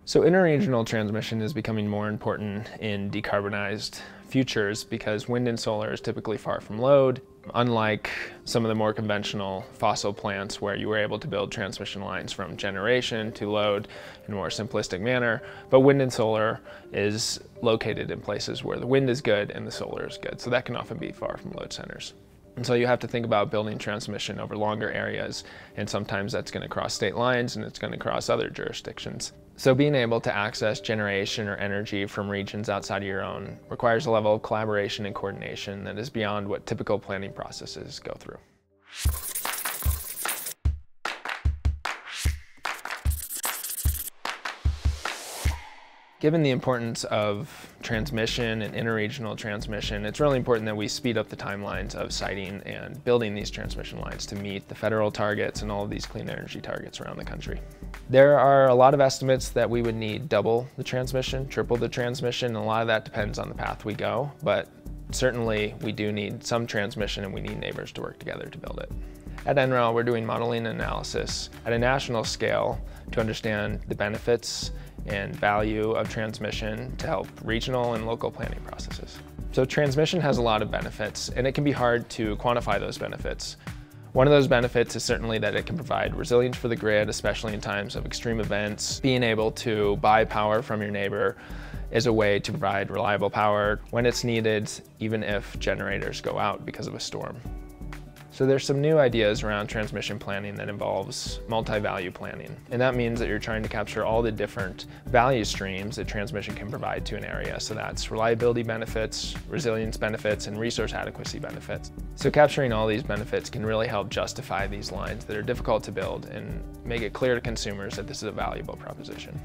So interregional transmission is becoming more important in decarbonized futures because wind and solar is typically far from load, unlike some of the more conventional fossil plants where you were able to build transmission lines from generation to load in a more simplistic manner. But wind and solar is located in places where the wind is good and the solar is good, so that can often be far from load centers. And so you have to think about building transmission over longer areas, and sometimes that's going to cross state lines and it's going to cross other jurisdictions. So being able to access generation or energy from regions outside of your own requires a level of collaboration and coordination that is beyond what typical planning processes go through. Given the importance of transmission and interregional transmission, it's really important that we speed up the timelines of siting and building these transmission lines to meet the federal targets and all of these clean energy targets around the country. There are a lot of estimates that we would need double the transmission, triple the transmission, and a lot of that depends on the path we go, but certainly we do need some transmission and we need neighbors to work together to build it. At NREL, we're doing modeling and analysis at a national scale to understand the benefits and value of transmission to help regional and local planning processes. So transmission has a lot of benefits, and it can be hard to quantify those benefits. One of those benefits is certainly that it can provide resilience for the grid, especially in times of extreme events. Being able to buy power from your neighbor is a way to provide reliable power when it's needed, even if generators go out because of a storm. So there's some new ideas around transmission planning that involves multi-value planning. And that means that you're trying to capture all the different value streams that transmission can provide to an area. So that's reliability benefits, resilience benefits, and resource adequacy benefits. So capturing all these benefits can really help justify these lines that are difficult to build and make it clear to consumers that this is a valuable proposition.